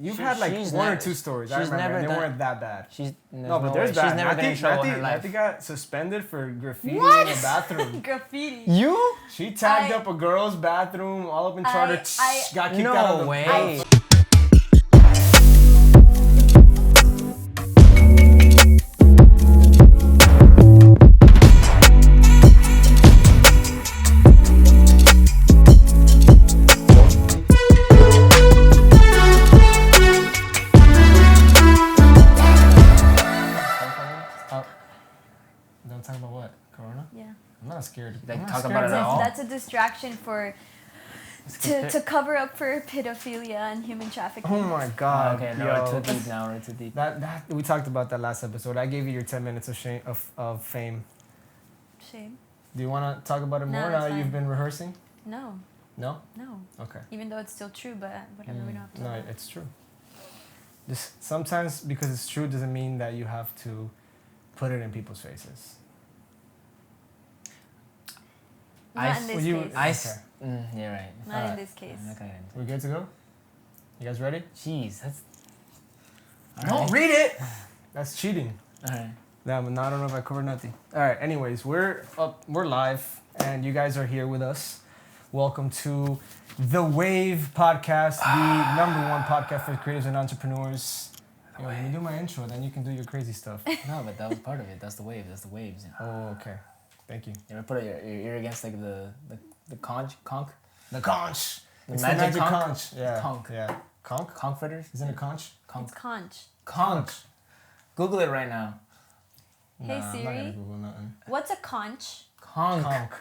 You've had like one or two stories. I remember, and they weren't that bad. But there's bad. She's never been in trouble in her life. Naty got suspended for graffiti in the bathroom. Graffiti. You? She tagged up a girl's bathroom all up in charter. Got kicked out of the way. Don't talk about what? Corona? Yeah. I'm not scared. Like, talk about it at all? That's a distraction to cover up for pedophilia and human trafficking. Oh my God. Okay, no, we're too deep now. We're too deep. That we talked about that last episode. I gave you your 10 minutes of shame of fame. Shame. Do you want to talk about it more now that you've been rehearsing? No. No? No. Okay. Even though it's still true, but whatever, we don't have to. No, it's true. Just sometimes because it's true doesn't mean that you have to put it in people's faces. Not in this case. You're right. Not in this case. We good to go? You guys ready? Jeez, that's... Don't read it! That's cheating. Alright. Yeah, but now I don't know if I covered nothing. Alright, anyways, we're live, and you guys are here with us. Welcome to The Wave Podcast, the #1 podcast for creators and entrepreneurs. When you do my intro, then you can do your crazy stuff. No, but that was part of it. That's the wave. That's the waves. You know? Oh, okay. Thank you. You ever put your ear against like the conch? The conch. The it's magic the conch? Yeah. Conch. Yeah. Conch? Conch fritters? Isn't it conch? It's conch. Conch. Google it right now. Hey Siri. Siri, I'm not gonna Google nothing. what's a conch? Conch. Conch.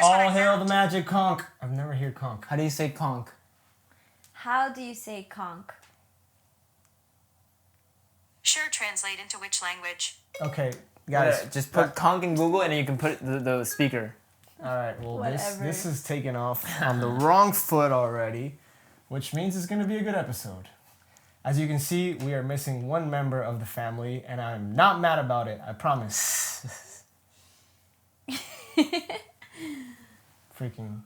All hail the magic conch. I've never heard conch. How do you say conch? How do you say conch? Sure, translate into which language? Okay, guys. Just put conch in Google and then you can put the speaker. All right, well, Whatever. this is taking off on the wrong foot already, which means it's going to be a good episode. As you can see, we are missing one member of the family, and I'm not mad about it, I promise. Freaking.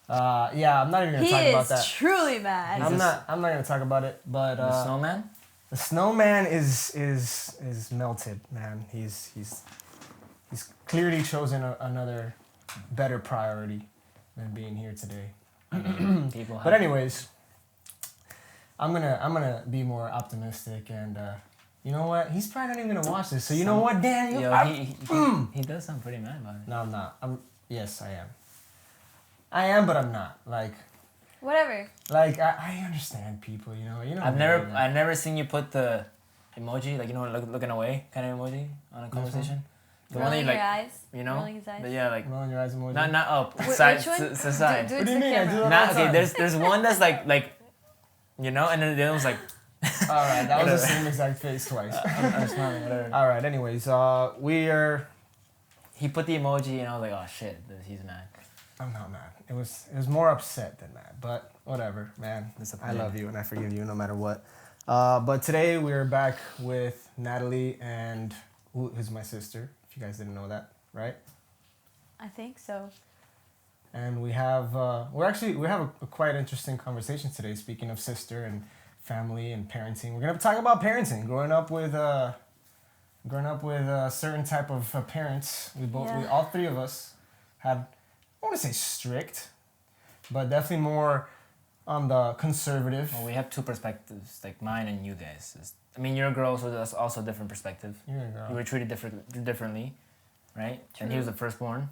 Yeah, I'm not even going to talk about that. He is truly mad. I'm not going to talk about it, but... The snowman? The snowman is melted, man. He's clearly chosen another better priority than being here today. But anyways, I'm gonna be more optimistic, and you know what? He's probably not even gonna watch this. So you know what, Dan? He does sound pretty mad about it. No, I'm not. Yes, I am. I am, but I'm not. Whatever. I understand people. You know. I've never seen you put the emoji, like, you know, looking away kind of emoji on a conversation. The rolling your eyes. You know. Rolling his eyes. But yeah, like rolling your eyes emoji. not up. Side. Which one? To side. Do it What do you to the mean? I do camera. that all the time. There's one that's like, you know, and then the other one's like. All right, that was the same exact face twice. I'm smiling, whatever. All right. Anyways, we are. He put the emoji, and I was like, oh shit, he's mad. I'm not mad. It was more upset than mad, but whatever, man. I love you and I forgive you no matter what. But today we're back with Natalie and who's my sister. If you guys didn't know that, right? I think so. And we have a quite interesting conversation today. Speaking of sister and family and parenting, we're gonna talk about parenting. Growing up with a certain type of parents. We all three of us had. I don't want to say strict, but definitely more on the conservative. Well, we have two perspectives, like mine and you guys. I mean, you're a girl, so that's also a different perspective. You're a girl. You were treated differently, right? True. And he was the firstborn,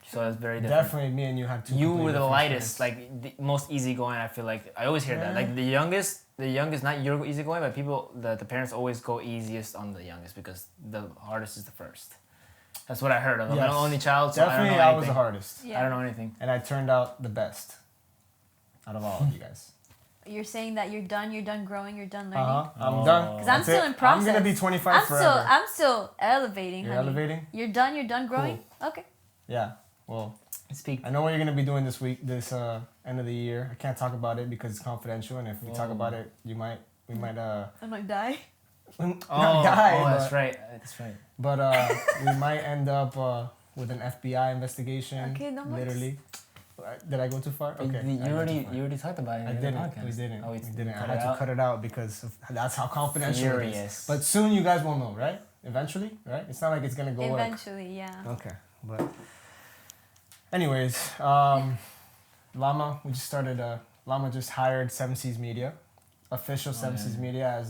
so it's very different. Definitely, me and you had two. You were the lightest, like the most easygoing. I feel like I always hear that. Like the youngest, not you're easygoing, but the parents always go easiest on the youngest because the hardest is the first. That's what I heard. I'm the only child, so definitely I don't know anything. I was the hardest. Yeah. I don't know anything. And I turned out the best out of all of you guys. You're saying that you're done growing, you're done learning? I'm done. Because I'm still in process. I'm going to be 25 forever. I'm still elevating, You're honey. elevating? You're done growing? Cool. Okay. Yeah, well, speak. I know what you're going to be doing this week, this end of the year. I can't talk about it because it's confidential, and if we talk about it, we might I might die. not die. That's right. But we might end up with an FBI investigation. Okay, no more. Literally. Did I go too far? Okay. You already talked about it. I in the didn't. podcast. We didn't. Oh, we didn't. I cut had it to out? cut it out because that's how confidential it is. Furious. But soon you guys will know, right? Eventually, right? It's not like it's gonna go away. Eventually, yeah. Okay, but anyways, Llama, we just started. Llama just hired SevenSeas Media, official SevenSeas Media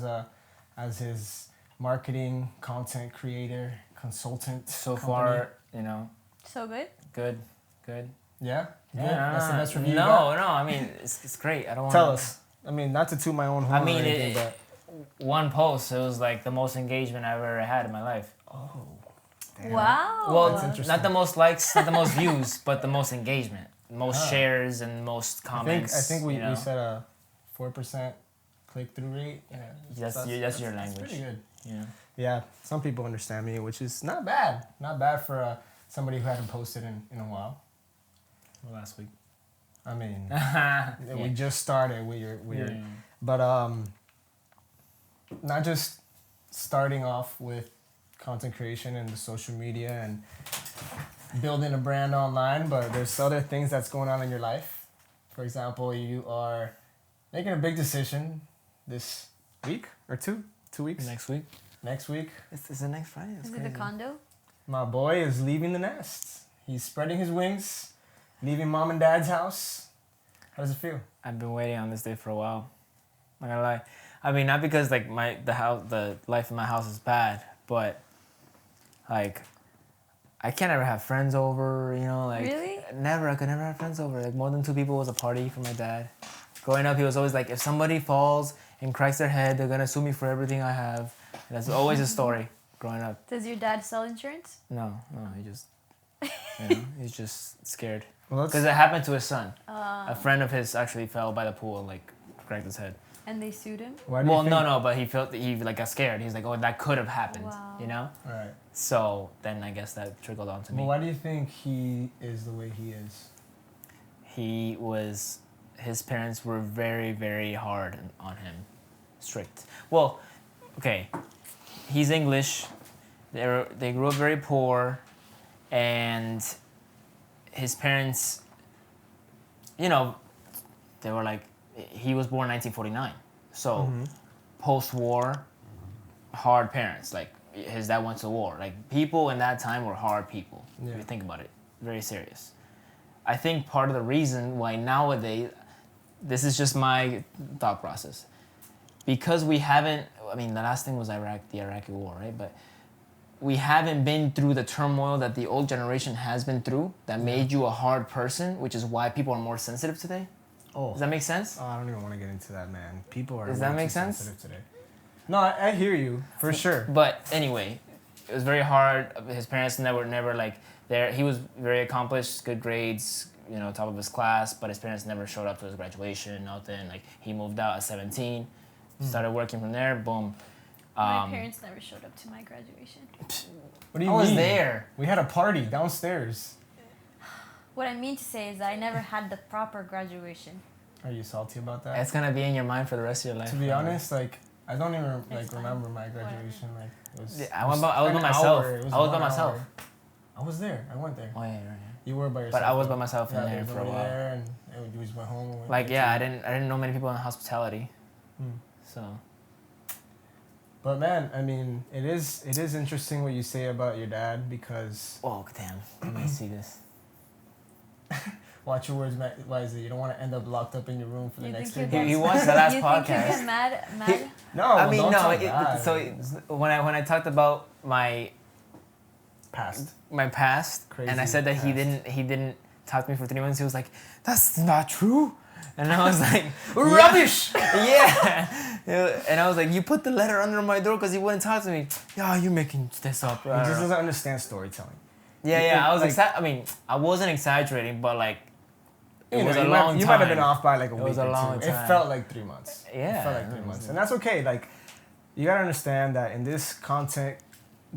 as his marketing content creator consultant. So company. far, you know, So good. good. Yeah. Yeah, Good? That's the best review. you No, got? no. I mean, it's great. I don't want. Tell us. I mean, not to toot my own horn. I mean, or anything, but one post, it was like the most engagement I've ever had in my life. oh, damn. Wow. Well, That's interesting. not the most likes, not the most views, but the most engagement, most shares, and most comments. I think we, you know? we said a 4% click through rate. Yeah, That's your language. That's pretty good. Yeah. Yeah, some people understand me, which is not bad. Not bad for somebody who hadn't posted in a while. Well, last week. I mean, Yeah. we just started. We're Yeah. but not just starting off with content creation and the social media and building a brand online, but there's other things that's going on in your life. For example, you are making a big decision this week or 2 weeks. Next week. Next week, Is it next Friday? That's Is it the crazy. condo? my boy is leaving the nest. He's spreading his wings, leaving mom and dad's house. How does it feel? I've been waiting on this day for a while. Not gonna lie. I mean, not because like the life in my house is bad, but like I can't ever have friends over. You know, like Really? I could never have friends over. Like more than 2 people was a party for my dad. Growing up, he was always like, if somebody falls and cracks their head, they're gonna sue me for everything I have. And that's always a story. Growing up. Does your dad sell insurance? No, he just, he's just scared. Well, Because it happened to his son. A friend of his actually fell by the pool and like cracked his head. And they sued him? why do you Well, think? no, but he like got scared. He's like, oh, that could have happened, Wow. you know? All right. So then I guess that trickled on to me. Well, why do you think he is the way he is? His parents were very, very hard on him, strict. Well, okay, he's English. They grew up very poor, and his parents, you know, they were like, he was born 1949, so post-war, hard parents. Like his dad went to war. Like people in that time were hard people. Yeah. If you think about it, very serious. I think part of the reason why nowadays, this is just my thought process, because we haven't. I mean, the last thing was the Iraqi war, right? But we haven't been through the turmoil that the old generation has been through that made you a hard person, which is why people are more sensitive today. Oh. Does that make sense? Oh, I don't even want to get into that, man. People are. Does that way make too sense? sensitive today. No, I hear you for sure. But anyway, it was very hard. His parents never like there. He was very accomplished, good grades, you know, top of his class. But his parents never showed up to his graduation, nothing. Like he moved out at 17, started working from there. Boom. My parents never showed up to my graduation. What do you I was mean? there. We had a party downstairs. What I mean to say is that I never had the proper graduation. Are you salty about that? It's gonna be in your mind for the rest of your life. To be honest, like I don't even like It's fine. remember my graduation. Like it was. Yeah, it I was by an myself. hour. It I was 1 by myself. hour. I was there. I went there. Oh yeah, right. You were by yourself. But I was though. by myself in Yeah, there there was for a nobody while. there, and we just went home. And went Like back yeah, to- I didn't know many people in hospitality. Hmm. So But man, I mean, it is interesting what you say about your dad because oh damn, you may see this. watch your words, wisely. You don't want to end up locked up in your room for the You next think 3 you'll months. He watched the last You think you podcast. get mad? No, I mean don't no. talk bad. So when I talked about my Past. past, Crazy and I said that he past. didn't talk to me for 3 months, he was like, "That's not true," and I was like, Rubbish. Yeah. And I was like, "You put the letter under my door because he wouldn't talk to me." Yeah, you're making this up. He just doesn't understand storytelling. Yeah. I was like- I mean, I wasn't exaggerating, but like, it You was know, a you long might, time. you might have been off by like a It week was a or long two. It time. felt like 3 months. Yeah, It felt like it 3 was- months. And that's okay. Like, you gotta understand that in this content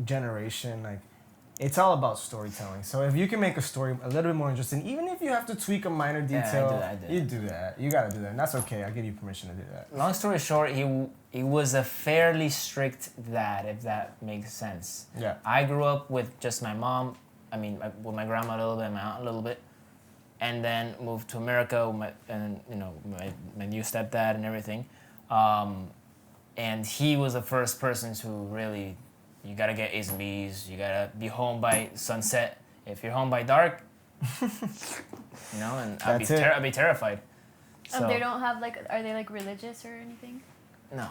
generation, like, it's all about storytelling. So if you can make a story a little bit more interesting, even if you have to tweak a minor Yeah, I detail, do that. you do that. You gotta do that. And that's okay. I give you permission to do that. Long story short, he was a fairly strict dad, if that makes sense. Yeah. I grew up with just my mom. I mean, with my grandma a little bit, and my aunt a little bit, and then moved to America with my new stepdad and everything. And he was the first person to really, you gotta get A's and B's. You gotta be home by sunset. If you're home by dark, and I'd be terrified. So, they don't have are they religious or anything? No,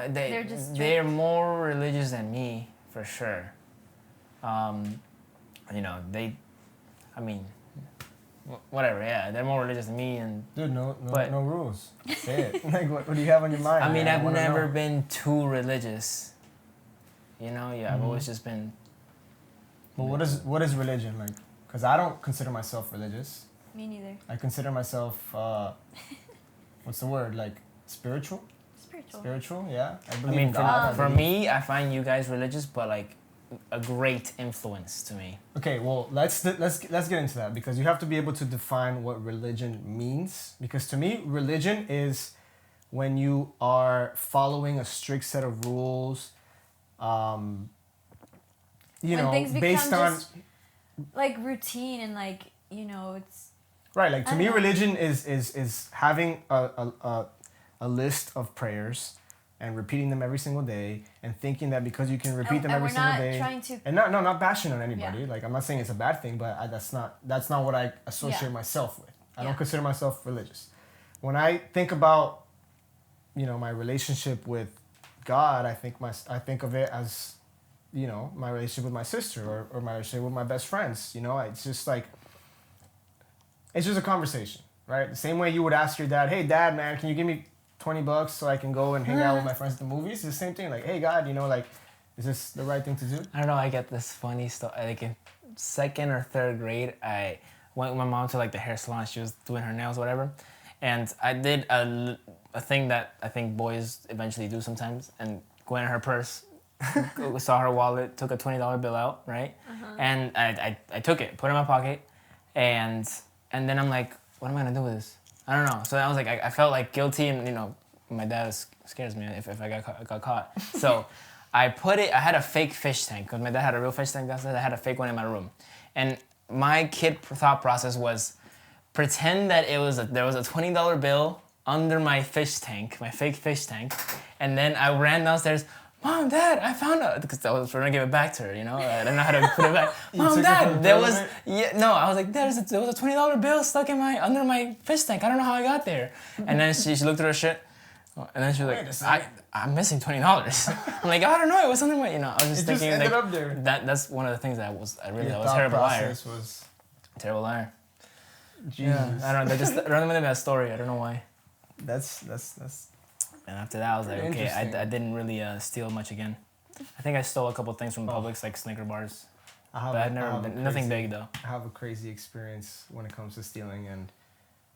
they're more religious than me for sure. Whatever. Yeah, they're more religious than me, and dude, no rules. Say it. What do you have on your mind? I mean, I've never been too religious. I've always just been. But what is religion like? Because I don't consider myself religious. Me neither. I consider myself what's the word, spiritual? Spiritual, yeah. I believe in God. For me, I find you guys religious, but a great influence to me. Okay, well, let's get into that, because you have to be able to define what religion means. Because to me, religion is when you are following a strict set of rules, when things based on just, routine and it's right. To me, religion is having a list of prayers and repeating them every single day, and thinking that because you can repeat them every single day, and not bashing on anybody. Yeah. I'm not saying it's a bad thing, but that's not what I associate myself with. I don't consider myself religious. When I think about, my relationship with God, I think of it as, my relationship with my sister or my relationship with my best friends. It's just it's just a conversation, right? The same way you would ask your dad, "Hey, Dad, man, can you give me $20 so I can go and hang out with my friends at the movies?" It's the same thing. Hey, God, is this the right thing to do? I don't know. I get this funny stuff. In 2nd or 3rd grade, I went with my mom to the hair salon. She was doing her nails, whatever, and I did a thing that I think boys eventually do sometimes, and go in her purse, saw her wallet, took a $20 bill out, right, and I took it, put it in my pocket, and then I'm like, what am I gonna do with this? I don't know. So I was I felt guilty, and my dad scares me if I got caught. So I had a fake fish tank, because my dad had a real fish tank downstairs. I had a fake one in my room, and my kid thought process was pretend that there was a $20 bill under my fish tank, my fake fish tank, and then I ran downstairs. Mom, Dad, I found out, because I was trying to give it back to her, I didn't know how to put it back. Mom, Dad, I was like, there was a $20 bill stuck under my fish tank. I don't know how I got there. And then she looked at her shit, and then she was like, I'm missing $20. I'm like, I don't know, it was under my, I was just thinking, just ended up there. That's one of the things that I was a terrible liar. Terrible liar. Jesus. Yeah, I don't know, that just reminded me of that story. I don't know why. That's. And after that, I was like, okay, I didn't really steal much again. I think I stole a couple things from Publix, like Snicker bars. Nothing big though. I have a crazy experience when it comes to stealing, and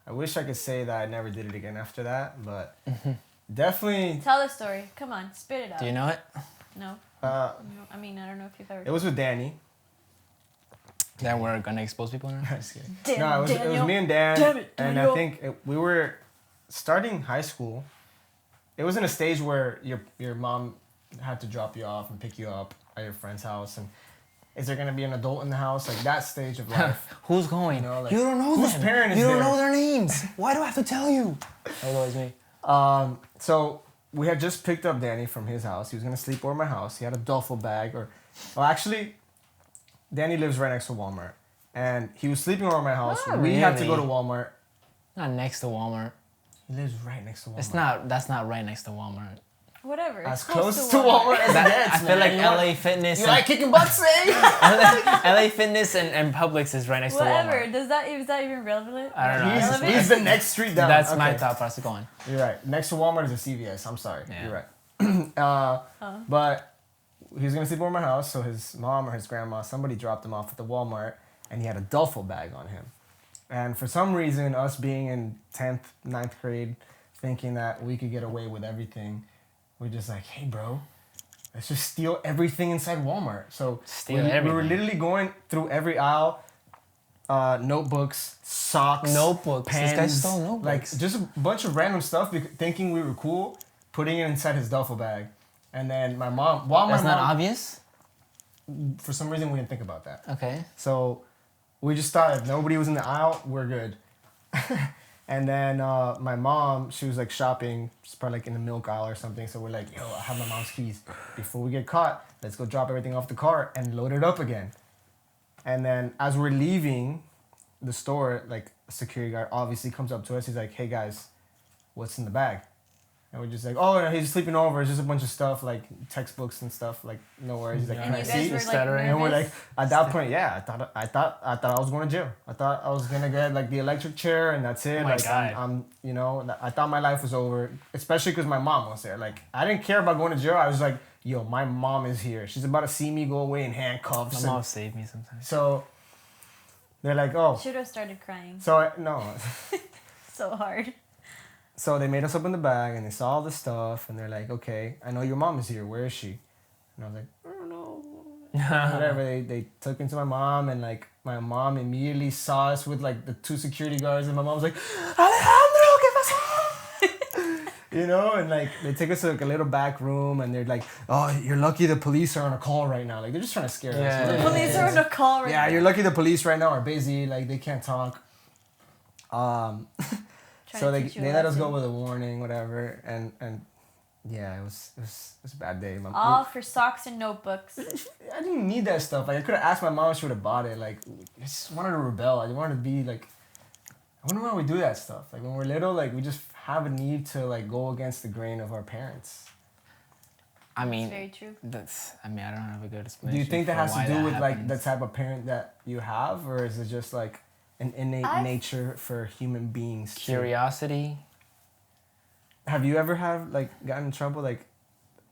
I wish I could say that I never did it again after that, but definitely. Tell the story. Come on, spit it out. Do you know it? No. I don't know if you've ever. It was with Danny. That we're gonna expose people now? Just kidding. No, it was me and Dan. Damn it, and I think we were starting high school. It was in a stage where your mom had to drop you off and pick you up at your friend's house, and is there gonna be an adult in the house? That stage of life. Who's going? You don't know whose them. parent is You don't there? know their names. Why do I have to tell you? That was always me. So we had just picked up Danny from his house. He was gonna sleep over at my house. He had a duffel bag, actually, Danny lives right next to Walmart, and he was sleeping over at my house. Not we had to really. go to Walmart. Not next to Walmart. He lives right next to Walmart. That's not right next to Walmart. Whatever. As close to Walmart as it gets, I feel man. like LA Fitness. You like kicking butts, eh? LA Fitness and Publix is right next to Whatever. Walmart. Is that even relevant? I don't know. He's the next street down. That's my thought process. Go on. You're right. Next to Walmart is a CVS. I'm sorry. Yeah. You're right. But he was gonna sleep over my house, so his mom or his grandma, somebody dropped him off at the Walmart, and he had a duffel bag on him. And for some reason, us being in 10th, 9th grade, thinking that we could get away with everything, we're just like, hey, bro, let's just steal everything inside Walmart. So we were literally going through every aisle, notebooks, socks, pens. This guy stole notebooks. Just a bunch of random stuff, thinking we were cool, putting it inside his duffel bag. And then my mom, That's not obvious? for some reason, we didn't think about that. Okay. So we just thought if nobody was in the aisle, we're good. And then my mom, she was like shopping, she's probably like in the milk aisle or something. So we're like, yo, I have my mom's keys. Before we get caught, let's go drop everything off the car and load it up again. And then as we're leaving the store, like a security guard obviously comes up to us. He's like, hey guys, what's in the bag? And we're just like, oh, no, he's sleeping over. It's just a bunch of stuff, like textbooks and stuff. Like, no worries. He's like, can I you see? guys were like And we're like, nervous? at that point, yeah, I thought I was going to jail. I thought I was gonna get like the electric chair and that's it. Oh my Like, God. I'm, you know, I thought my life was over. Especially because my mom was there. Like, I didn't care about going to jail. I was like, yo, my mom is here. She's about to see me go away in handcuffs. My mom saved me sometimes. So they're like, oh, Should have started crying no. so hard. So they made us open the bag and they saw all the stuff and they're like, okay, I know your mom is here. Where is she? And I was like, I don't know. Whatever. They took me to my mom and like my mom immediately saw us with like the 2 security guards and my mom was like, Alejandro, ¿qué pasó? You know, and like they take us to like a little back room and they're like, oh, you're lucky the police are on a call right now. Like they're just trying to scare us. Yeah. The police are on a call right Yeah, now. you're lucky the police right now are busy. Like they can't talk. So to they teach you a let us lesson. go with a warning, whatever, and yeah, it was a bad day. All for socks and notebooks. I didn't need that stuff. Like I could have asked my mom if she would have bought it. Like I just wanted to rebel. I wanted to be like. I wonder why we do that stuff. Like when we're little, like we just have a need to like go against the grain of our parents. I It's mean, very true. I don't have a good Do explanation. you think that for has why to do with like happens. the type of parent that you have, or is it just like an innate I've- nature for human beings? to- Curiosity. Have you ever gotten in trouble? Like,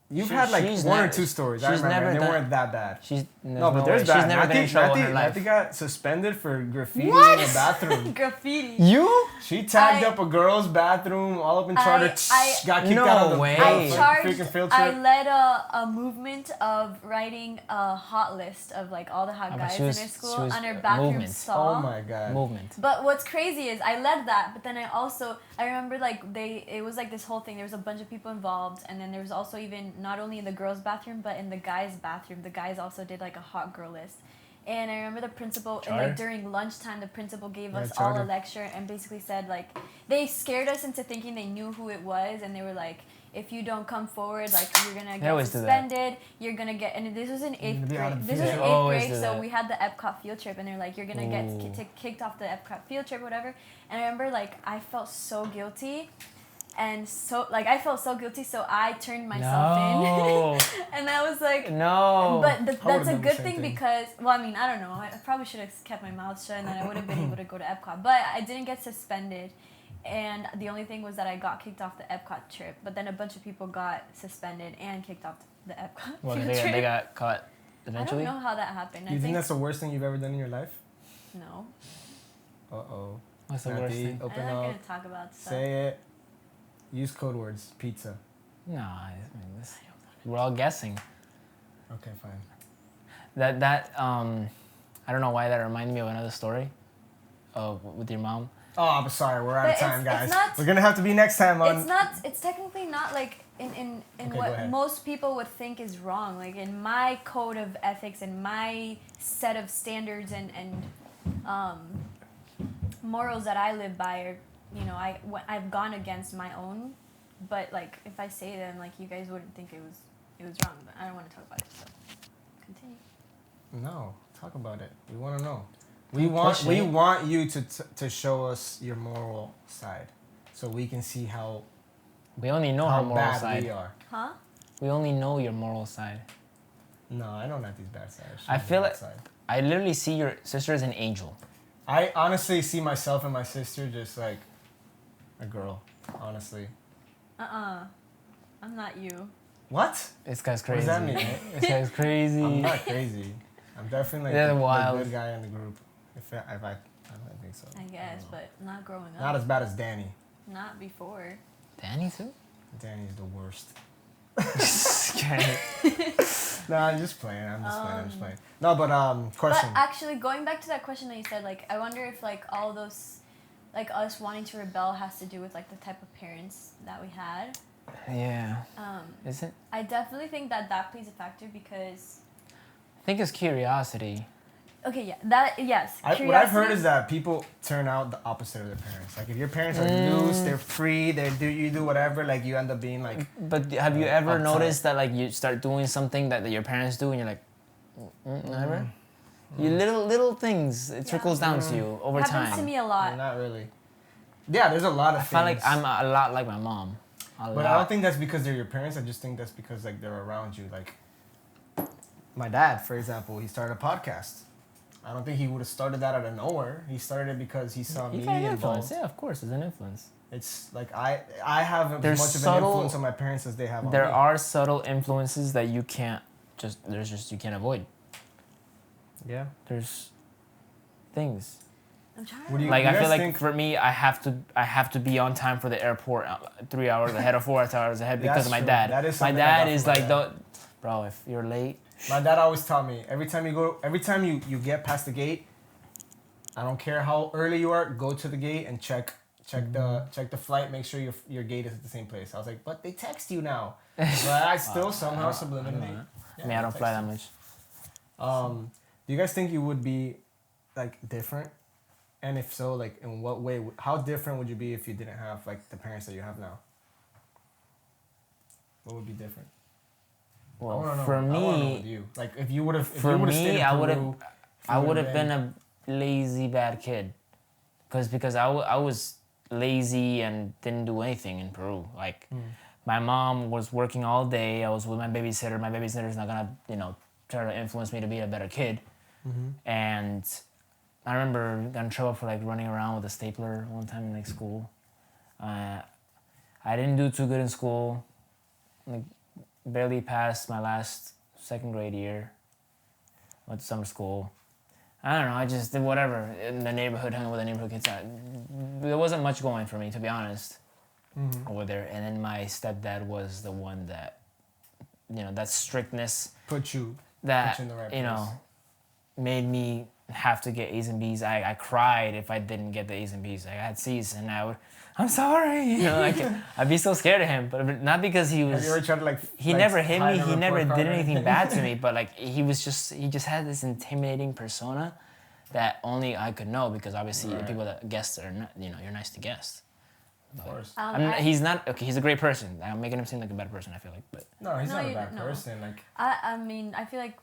you've She- had like she's one or never- 2 stories. I she's remember, never and they done- weren't that bad. No, But there's way. bad. She's never been in trouble in her life. Naty got suspended for graffiti What? in the bathroom. Graffiti. You? She tagged I- up a girl's bathroom all up in charter. I- got kicked No out of the way. I charged. freaking field I trip. led a movement of writing a hot list of like all the hot but guys she was- in her she school was on her a bathroom movement. stall. Oh my god. Movement. But what's crazy is I led that, but then I remember like it was like this whole thing. There was a bunch of people involved, and then there was also even not only in the girls' bathroom but in the guys' bathroom. The guys also did like a hot girl list. And I remember the principal, and Charter? like during lunchtime, the principal gave Yeah, us all a charter. lecture and basically said like they scared us into thinking they knew who it was, and they were like, if you don't come forward, like you're gonna get always do that. suspended. You're gonna get, and this was in eighth gonna be out grade. of This was in field trip. eighth Always grade, do so that. we had the Epcot field trip, and they're like, you're gonna get Ooh. kicked off the Epcot field trip, whatever. And I remember like I felt so guilty. And so, like, I felt so guilty, so I turned myself No. in. And I was like, No. but would've that's a done the good same thing thing. because, well, I mean, I don't know. I probably should have kept my mouth shut and then I would have been able to go to Epcot. But I didn't get suspended. And the only thing was that I got kicked off the Epcot trip. But then a bunch of people got suspended and kicked off the Epcot Well, field they trip. got caught I eventually. don't know how that happened. Do you think that's the worst thing you've ever done in your life? No. Uh-oh. What's the Naty, worst thing? open I'm not up. going to talk about stuff. Say it. Use code words. Pizza. No, I mean, we're all guessing. Okay, fine. I don't know why that reminded me of another story. With your mom. Oh, I'm sorry. We're out of But time, it's guys. not- We're gonna have to be next time on. It's technically not like in Okay, go what ahead. most people would think is wrong. Like in my code of ethics and my set of standards and morals that I live by are, you know, I've gone against my own, but like if I say them, like you guys wouldn't think it was wrong. But I don't want to talk about it. So continue. No, talk about it. We want to know. Keep pushing We it. want you to show us your moral side, so we can see how We only know how her moral bad side. we are. Huh? We only know your moral side. No, I don't have these bad sides. I She's feel bad like- side. I literally see your sister as an angel. I honestly see myself and my sister just like a girl. Honestly. I'm not you. What? This guy's What crazy. does that mean? This guy's crazy. I'm not crazy. I'm definitely like They're the wild. good guy in the group. I don't think so. I guess, but not growing up. Not as bad as Danny. Not before. Danny too? Danny's the worst. Okay. No, I'm just playing. I'm just playing. No, but question. But actually, going back to that question that you said, like, I wonder if like all those, like us wanting to rebel has to do with like the type of parents that we had. Yeah. Is it? I definitely think that plays a factor because I think it's curiosity. Okay, yeah, that yes. What I've heard is that people turn out the opposite of their parents. Like if your parents are loose, they're free, you do whatever. Like you end up being like. But have you ever uptight. noticed that like you start doing something that your parents do and you're like, never? You little things. It trickles down to you over It time. happens to me a lot. Not really. Yeah, there's a lot of I things. feel like I'm a lot like my mom. But I don't think that's because they're your parents. I just think that's because like they're around you. Like my dad, for example, he started a podcast. I don't think he would have started that out of nowhere. He started it because he saw me got an involved. influence. Yeah, of course, there's an influence. It's like I have as There's much of subtle- an influence on my parents as they have on There me. are subtle influences that you can't you can't avoid. Yeah. There's things. I'm trying. What do you, Like you I guys feel like think, for me, I have to be on time for the airport 3 hours ahead or 4 hours ahead because That's of my true. dad. That is My something I got dad from is my like, dad. bro, if you're late, my dad always taught me every time you get past the gate, I don't care how early you are, go to the gate and check the flight, make sure your gate is at the same place. I was like, but they text you now. But I still somehow subliminally. I mean, I don't fly that much. Do you guys think you would be like different? And if so, like in what way? How different would you be if you didn't have like the parents that you have now? What would be different? I Well, wanna know. for I wanna know me, with you. Like if you would have, for me, I would have been a lazy bad kid, because I was lazy and didn't do anything in Peru. Like my mom was working all day. I was with my babysitter. My babysitter's not gonna try to influence me to be a better kid. And I remember got in trouble for like running around with a stapler one time in like school. I didn't do too good in school. Like barely passed my last second grade year. Went to summer school. I don't know. I just did whatever in the neighborhood, hung out with the neighborhood kids. There wasn't much going for me, to be honest, over there. And then my stepdad was the one that, that strictness put you that in the right place. Made me have to get A's and B's. I cried if I didn't get the A's and B's. Like, I had C's, and I'm sorry. I'd be so scared of him, but not because he was. Have you ever tried to He never hit me. He never report card did or anything anything? bad to me. But like he just had this intimidating persona that only I could know, because obviously the people that guests are not. You're nice to guests. Of course. He's not okay. He's a great person. I'm making him seem like a bad person, I feel like, but No, he's No, not a you- bad no. person. Like I mean, I feel like,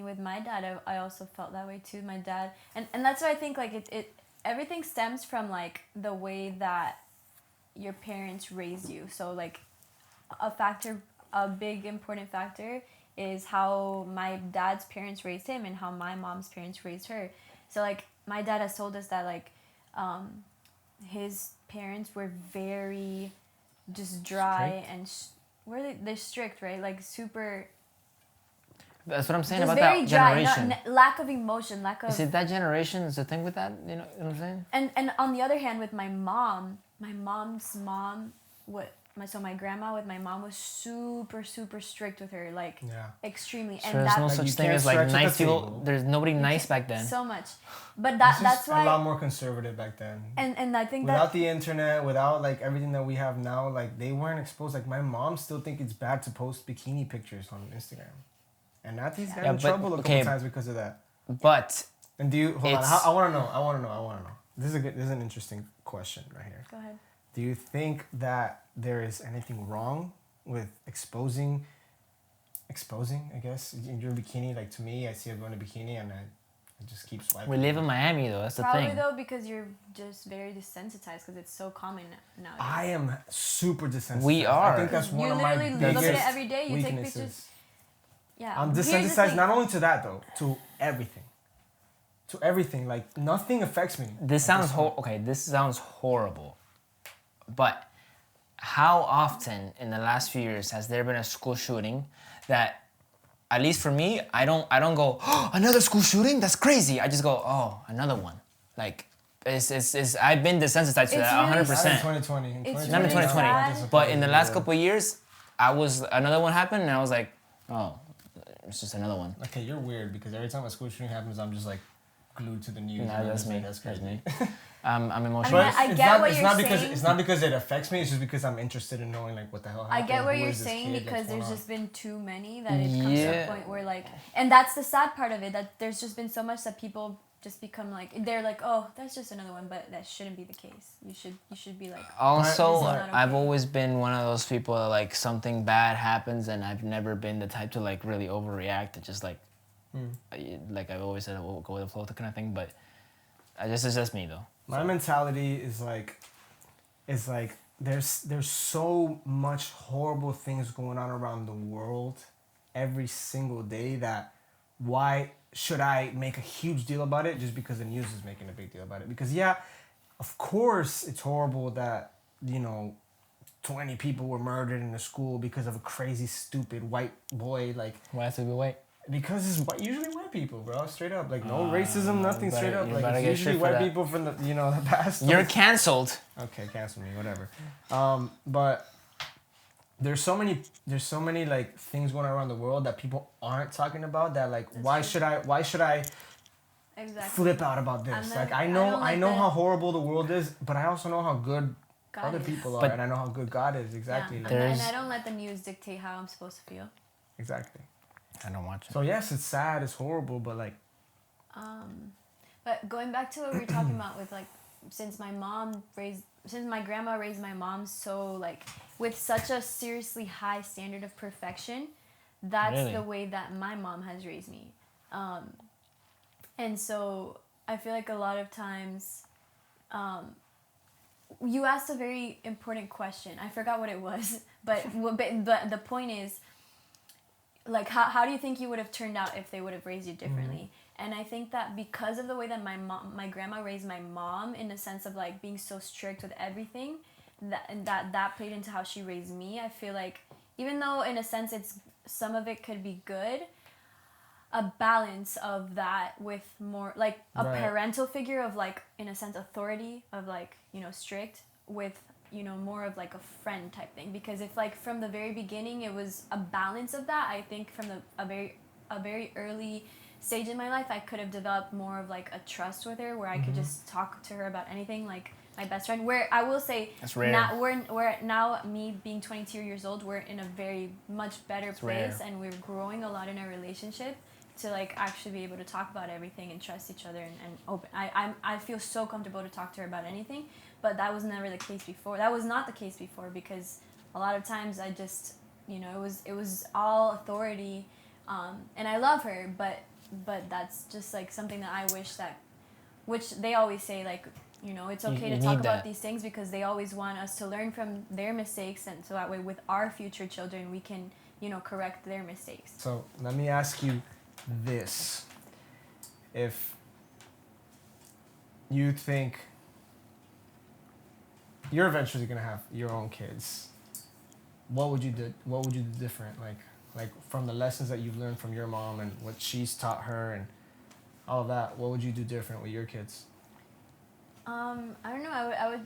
with my dad, I also felt that way too. My dad, and that's why I think like it everything stems from like the way that your parents raise you. So like a big important factor is how my dad's parents raised him and how my mom's parents raised her. So like my dad has told us that like his parents were very just dry and they're strict, right? Like super. that's what I'm saying Just about very that dry, generation. lack of emotion, lack of. You see, that generation is the thing with that. You know what I'm saying? And on the other hand, with my mom's mom, my grandma with my mom was super strict with her, like extremely. So And there's that no Like, such you thing can't as like stretch at nice the people. table. There's nobody nice back then. so much, but it's that's just why. a lot more conservative back then. And I think Without that the internet, without like everything that we have now, like they weren't exposed. Like my mom still think it's bad to post bikini pictures on Instagram, and Naty's got in but- trouble a couple okay. times because of that. But And do you hold on? It's- I want to know. This is an interesting question right here. go ahead. Do you think that there is anything wrong with exposing? I guess in your bikini. Like to me, I see everyone in a bikini, and I just keep swiping. we live in Miami though. That's the Probably thing. though because you're just very desensitized because it's so common nowadays. I am super desensitized. We I are. think that's one You of my literally biggest look at it every day. You take weaknesses. pictures. Yeah. I'm Here's the desensitized thing. not only to that though, to everything. To everything, like nothing affects me. This at sounds point. okay. This sounds horrible, but how often in the last few years has there been a school shooting that, at least for me, I don't go, oh, another school shooting? That's crazy. I just go, oh, another one. Like it's I've been desensitized to It's that really 100%. Not in 2020. It's Not in really 2020, sad. but in the last couple of years, another one happened, and I was like, oh, it's just another one. Okay, you're weird because every time a school shooting happens, I'm just like glued to the news. Nah, and I'm that's just me. like, That's That's crazy. me. I'm I emotional. mean, I get what you're because saying. it's not because it affects me. It's just because I'm interested in knowing like what the hell I happened. get what who you're is this saying kid, because what's going there's on. just been too many that it comes to Yeah. a point where like, and that's the sad part of it, that there's just been so much that people just become like, they're like, oh, that's just another one, but that shouldn't be the case. You should be like, Also, This is not I've okay. always been one of those people that like something bad happens, and I've never been the type to like really overreact. It's just like, like I've always said, we'll go with the flow kind of thing. But it's just me though. My mentality is like there's so much horrible things going on around the world every single day that why should I make a huge deal about it just because the news is making a big deal about it? Because yeah, of course it's horrible that, 20 people were murdered in a school because of a crazy stupid white boy, like Why have to be white? because it's usually white people, bro. Straight up, like no racism, nothing. Straight up, you like better it's get usually shit for white that. people from the the past. You're cancelled. Okay, cancel me, whatever. But there's so many like things going on around the world that people aren't talking about. That like, That's why true. should I exactly. flip out about this? I'm Like not- I I know don't like how that. horrible the world is, but I also know how good God other is. people are, But- and I know how good God is. Exactly, Yeah. like, And There's- I don't let the news dictate how I'm supposed to feel. exactly. I don't watch it. So yes, it's sad, it's horrible, but like, But going back to what we were talking about with like, since my grandma raised my mom so like with such a seriously high standard of perfection, that's Really? the way that my mom has raised me. And so I feel like a lot of times, you asked a very important question. I forgot what it was, but the point is, like, how do you think you would have turned out if they would have raised you differently? And I think that because of the way that my grandma raised my mom, in the sense of like being so strict with everything, that played into how she raised me. I feel like even though in a sense some of it could be good, a balance of that with more like a Right. parental figure of like, in a sense, authority of like, strict with, more of like a friend type thing. Because if like from the very beginning it was a balance of that, I think from a very early stage in my life I could have developed more of like a trust with her, where I could just talk to her about anything, like my best friend. Where I will say, That's rare. now me being 22 years old, we're in a very much better place, rare. and we're growing a lot in our relationship to like actually be able to talk about everything and trust each other and open. I feel so comfortable to talk to her about anything, but that was never the case before. That was not the case before, because a lot of times I just, it was all authority, and I love her, but that's just like something that I wish that, which they always say like, it's okay You to talk need about that. these things because they always want us to learn from their mistakes, and so that way with our future children we can, correct their mistakes. so let me ask you this: if you think you're eventually gonna have your own kids, what would you do? What would you do different? Like from the lessons that you've learned from your mom and what she's taught her and all of that, what would you do different with your kids? I don't know.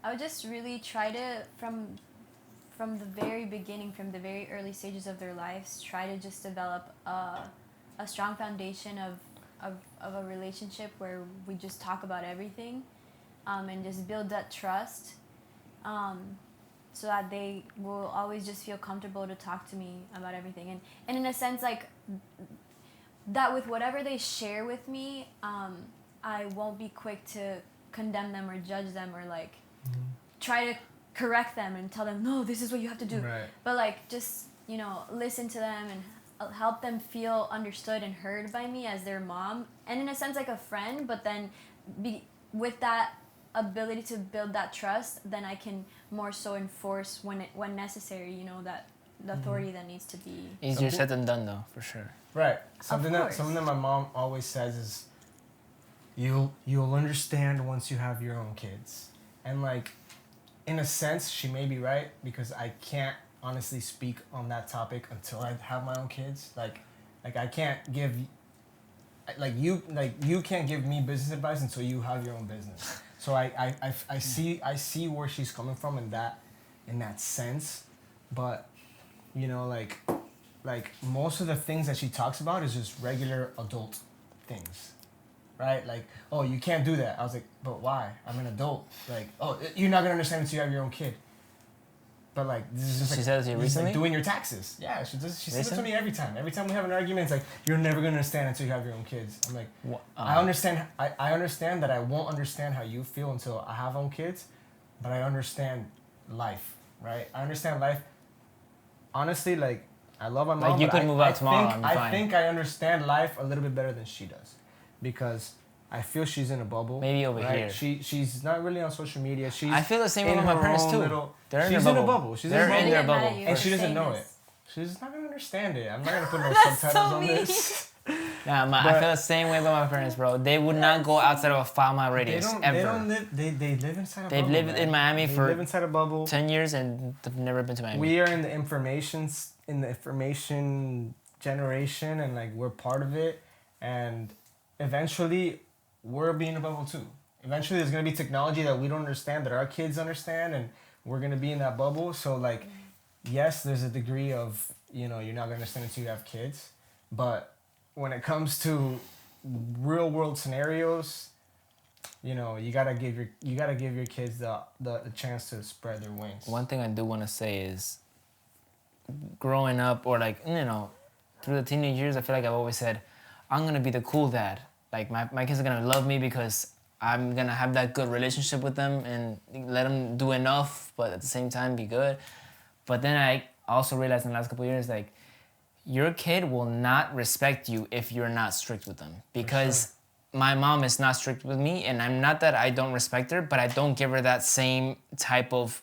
I would just really try to from the very beginning, from the very early stages of their lives, try to just develop a strong foundation of a relationship where we just talk about everything, and just build that trust, so that they will always just feel comfortable to talk to me about everything, and in a sense like that with whatever they share with me, I won't be quick to condemn them or judge them or like try to correct them and tell them, no, this is what you have to do. Right. But like just, listen to them and help them feel understood and heard by me as their mom, and in a sense like a friend, but then with that ability to build that trust, then I can more so enforce when necessary, that the authority that needs to be. Easier said than done though, for sure. Right. Something course. that my mom always says is, you'll understand once you have your own kids. And like, in a sense, she may be right, because I can't honestly speak on that topic until I have my own kids. Like I can't give, you can't give me business advice until you have your own business. So I see where she's coming from in that sense, but like most of the things that she talks about is just regular adult things. right? Like, oh, you can't do that. I was like, but why? I'm an adult. Like, oh, you're not gonna understand until you have your own kid. But like, this is just She like, said it to you this is like recently? doing your taxes. Yeah, she says it to Recent? me every time. Every time we have an argument, it's like, you're never gonna understand until you have your own kids. I'm like, I understand. I understand that I won't understand how you feel until I have own kids, but I understand life, right? I understand life. Honestly, like, I love my mom. Like, you but could move out tomorrow Think, and be I fine. think I understand life a little bit better than she does, because I feel she's in a bubble. Maybe over right? here. She's not really on social media. She's I feel the same way in with my her parents own too. little- They're in she's their in a bubble. bubble. She's They're in a in bubble. their Get mad bubble. at you And for she doesn't saying know this. it. She's not gonna understand it. I'm not gonna put no That's subtitles so on mean. this. Nah, I But- feel the same way about my parents, bro. They would not go outside of a 5-mile radius ever. They don't live. They live inside a They've bubble. lived man. in Miami They for live inside a bubble. 10 years and they've never been to Miami. We are in the information generation, and like we're part of it, and eventually we're being a bubble too. Eventually there's gonna be technology that we don't understand that our kids understand, and we're gonna be in that bubble. So like, yes, there's a degree of, you're not gonna understand until you have kids, but when it comes to real world scenarios, you gotta give your kids the chance to spread their wings. One thing I do want to say is, growing up, or like, through the teenage years, I feel like I've always said, I'm gonna be the cool dad. Like, my kids are gonna love me because I'm gonna have that good relationship with them and let them do enough, but at the same time be good. But then I also realized in the last couple of years, like, your kid will not respect you if you're not strict with them. Because my mom is not strict with me, and I'm not that I don't respect her, but I don't give her that same type of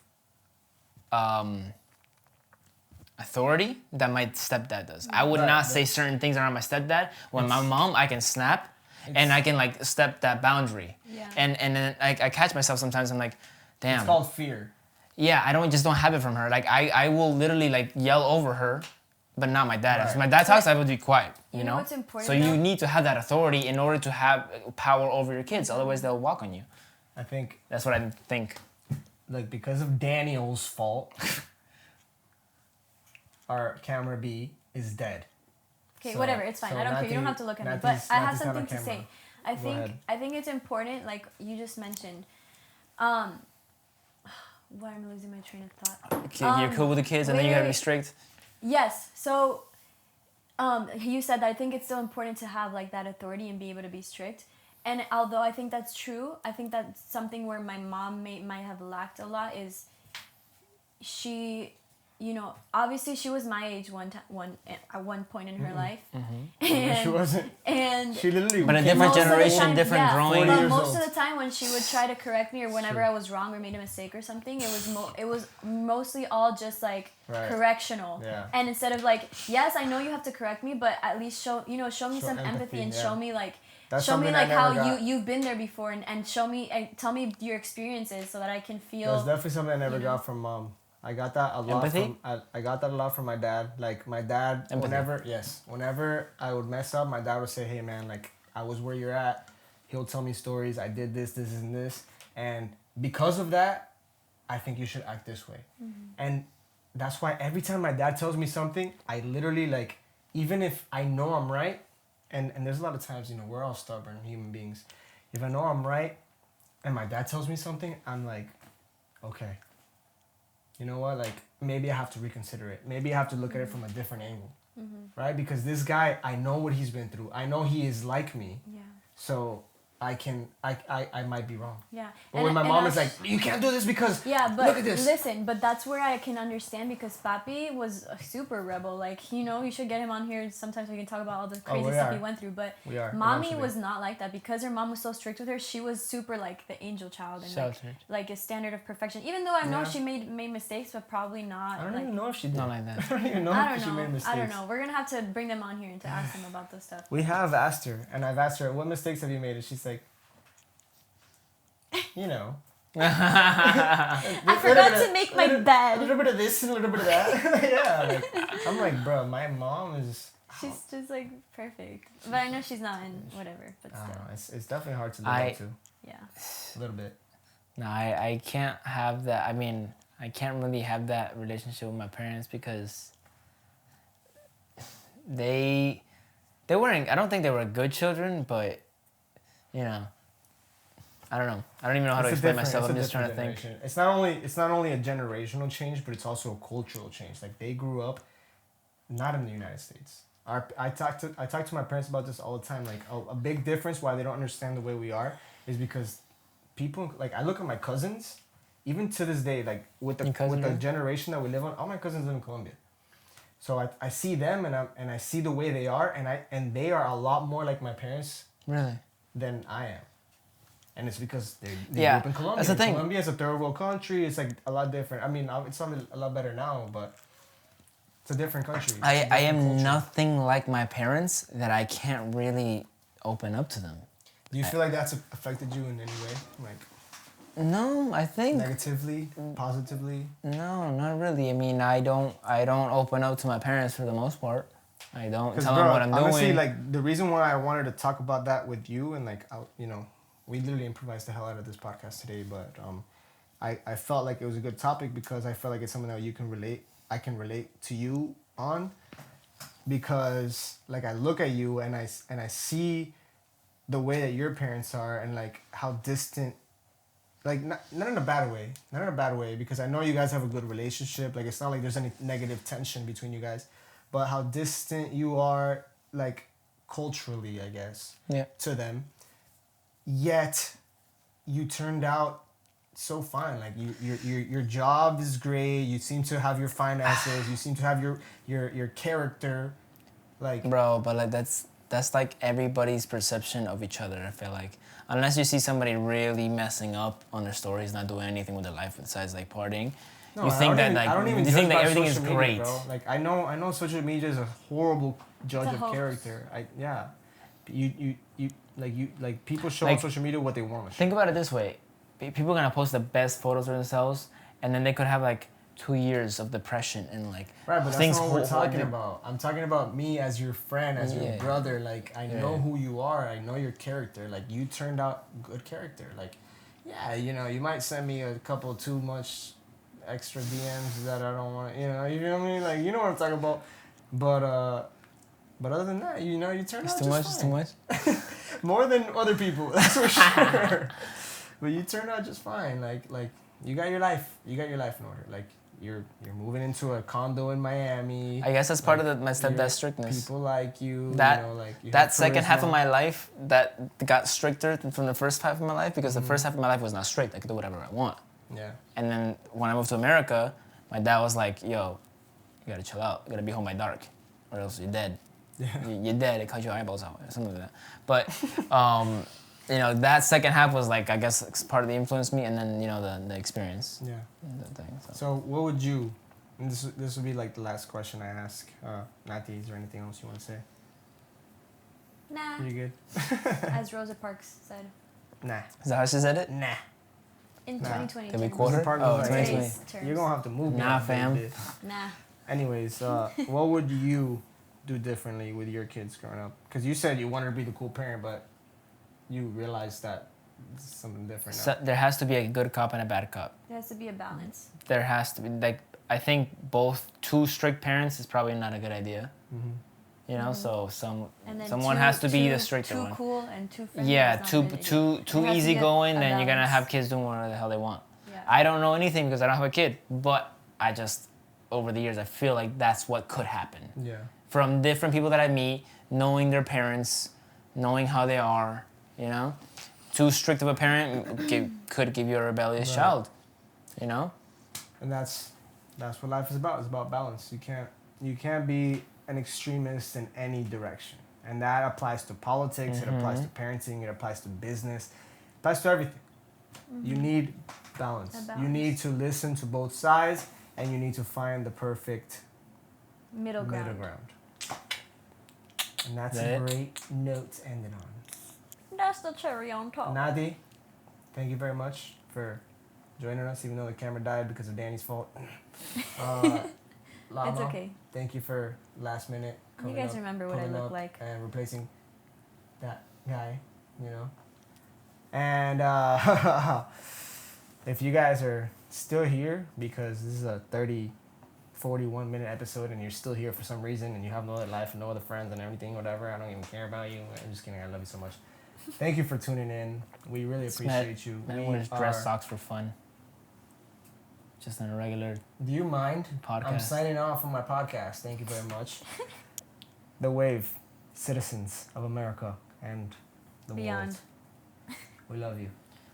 authority that my stepdad does. I would Right, not but- say certain things around my stepdad. When my mom, I can snap, and I can like step that boundary. Yeah. And then I catch myself sometimes. I'm like, damn. It's called fear. Yeah, I don't have it from her. Like I will literally like yell over her, but not my dad. If Right. my dad talks, I would be quiet. You You know. know what's important, So you though? need to have that authority in order to have power over your kids. Otherwise, they'll walk on you. I think, That's what I think. like, because of Daniel's fault, our camera B is dead. Okay, So- whatever, it's fine. so I don't care. You don't Naty- have to look at me. Naty's- But I have Naty's not on something to say. camera. I Go think ahead. I think it's important, like you just mentioned. Why am I losing my train of thought? Okay, you're cool with the kids, and then you gotta be strict. Yes. So, you said that I think it's still important to have like that authority and be able to be strict. And although I think that's true, I think that's something where my mom might have lacked a lot is she, obviously she was my age at one point in her life. And, She wasn't. And She literally. But a came different out most of the generation, time- different yeah, growing. But years most old. of the time when she would try to correct me or whenever Sure. I was wrong or made a mistake or something, it was mostly all just like Right. correctional. Yeah. And instead of like, yes, I know you have to correct me, but at least show me some empathy empathy, and yeah. show me like. That's show me something I like how never got. you've been there before and show me and tell me your experiences so that I can That's feel. definitely something I never you know? got from mom. I got that a lot Empathy? from I got that a lot from my dad. Like my dad, Empathy. whenever I would mess up, my dad would say, "Hey man, like I was where you're at." He'll tell me stories. I did this, and this, and because of that, I think you should act this way. And that's why every time my dad tells me something, I literally like, even if I know I'm right, and there's a lot of times, we're all stubborn human beings. If I know I'm right, and my dad tells me something, I'm like, okay. You know what? Like, maybe I have to reconsider it. Maybe I have to look at it from a different angle. Right? Because this guy, I know what he's been through. I know he is like me. Yeah. So I might be wrong. Yeah. But when my mom is like, you can't do this because Yeah, but look at this. listen, but that's where I can understand because Papi was a super rebel. Like, you should get him on here. Sometimes we can talk about all the crazy we stuff are. he went through. But We are, mommy eventually. was not like that because her mom was so strict with her. She was super like the angel child and Sheltered. like a standard of perfection. Even though I know Yeah. she made mistakes, but probably not. I don't like, even know if she did. Not like that. I don't even know I if she don't made know. mistakes. I don't know. We're gonna have to bring them on here and to ask them about this stuff. We have asked her, and I've asked her, what mistakes have you made? And she's like, I forgot to make my A bed. little bit of this and a little bit of that. Yeah. Like, I'm like, bro, my mom is. She's just like perfect. But I know she's not in whatever. But I don't still, know. It's definitely hard to live I- up to. yeah. A little bit. No, I can't have that. I mean, I can't really have that relationship with my parents because they weren't. I don't think they were good children, but you know, I don't know. I don't even know how to explain myself. I'm just trying to think. It's not only a generational change, but it's also a cultural change. Like they grew up not in the United States. I talk to my parents about this all the time. Like a big difference why they don't understand the way we are is because people, like I look at my cousins, even to this day, like with the generation that we live on, all my cousins live in Colombia. So I see them and I see the way they are, and they are a lot more like my parents Really? than I am. And it's because they grew Yeah, up in Colombia. that's the thing. Colombia is a third world country. It's like a lot different. I mean, it's a lot better now, but it's a different country. I am culture. nothing like my parents that I can't really open up to them. Do you feel like that's affected you in any way? Like No, I think negatively, positively? no, not really. I mean, I don't open up to my parents for the most part. I don't tell Bro, them what I'm honestly, doing. like the reason why I wanted to talk about that with you and like we literally improvised the hell out of this podcast today, but I felt like it was a good topic because I felt like it's something that I can relate to you on, because like I look at you and I see the way that your parents are and like how distant, like not in a bad way, because I know you guys have a good relationship. Like it's not like there's any negative tension between you guys, but how distant you are, like culturally, I guess, to them. Yet, you turned out so fine. Like your job is great. You seem to have your finances. You seem to have your character, like Bro, but like that's like everybody's perception of each other. I feel like unless you see somebody really messing up on their stories, not doing anything with their life besides like partying, no, you think that everything is media, great. bro. Like I know social media is a horrible judge It's a of hoax. character. You people show Like, on social media what they want to show. Think about it this way: people are gonna post the best photos of themselves, and then they could have like 2 years of depression and like Right, but things. that's not what we're talking about. I'm talking about me as your friend, as your Yeah. brother. Like, I know who you are. I know your character. Like, you turned out good character. Like, yeah, you might send me a couple too much extra DMs that I don't want. You feel me? Like, you know what I'm talking about. But other than that, you turned It's out too just much. fine. It's too much. More than other people, that's for sure. But you turned out just fine. Like you got your life. You got your life in order. Like you're moving into a condo in Miami. I guess that's part of my stepdad's strictness. People like you. That you that have second half charisma. of my life that got stricter from the first half of my life, because the first half of my life was not strict. I could do whatever I want. Yeah. And then when I moved to America, my dad was like, "Yo, you gotta chill out. You gotta be home by dark, or else you're dead. Yeah. You're dead. It cut your eyeballs out, or something like that." But that second half was like, I guess, part of the influence me, and then the experience. Yeah. The thing. So what would you? And this would be like the last question I ask. Naty, is there anything else you want to say? Nah. You good? As Rosa Parks said. Nah. Is that how she said it? Nah. In Nah. 2020. Did we terms. quote her? Rosa Parks Oh, was like, 2020. Today's terms. You're gonna have to move. me Nah, up a fam. bit. Nah. Anyways, what would you do differently with your kids growing up? Because you said you wanted to be the cool parent, but you realized that it's something different now. So there has to be a good cop and a bad cop. There has to be a balance. There has to be, like, I think both too strict parents is probably not a good idea. Mm-hmm. So And then someone has to be the stricter too one. cool and too friendly. Yeah, is not a good idea. too There has to be easygoing, a then you're gonna balance. have kids doing whatever the hell they want. Yeah. I don't know anything because I don't have a kid, but I just, over the years, I feel like that's what could happen. Yeah. From different people that I meet, knowing their parents, knowing how they are, Too strict of a parent could give you a rebellious child, And that's what life is about. It's about balance. You can't be an extremist in any direction. And that applies to politics, it applies to parenting, it applies to business, it applies to everything. You need balance. A balance. You need to listen to both sides, and you need to find the perfect Middle ground. And that's That a it? great note to end it on. That's the cherry on top. Naty, thank you very much for joining us, even though the camera died because of Danny's fault. Llama, It's okay. thank you for last minute You coming guys up, remember what I pulling look up like. and replacing that guy, And if you guys are still here, because this is a 41-minute episode and you're still here for some reason and you have no other life and no other friends and everything, whatever, I don't even care about you. I'm just kidding. I love you so much. Thank you for tuning in. We really appreciate you. Man We wears dress are- socks for fun. Just in a regular Do you mind? podcast. I'm signing off on my podcast. Thank you very much. The Wave, citizens of America and the Beyond. world. We love you.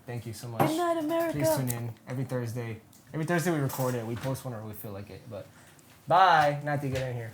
Thank you so much. Good night, America. Please tune in every Thursday. Every Thursday we record it. We post whenever we feel like it. But bye. Naty, get in here.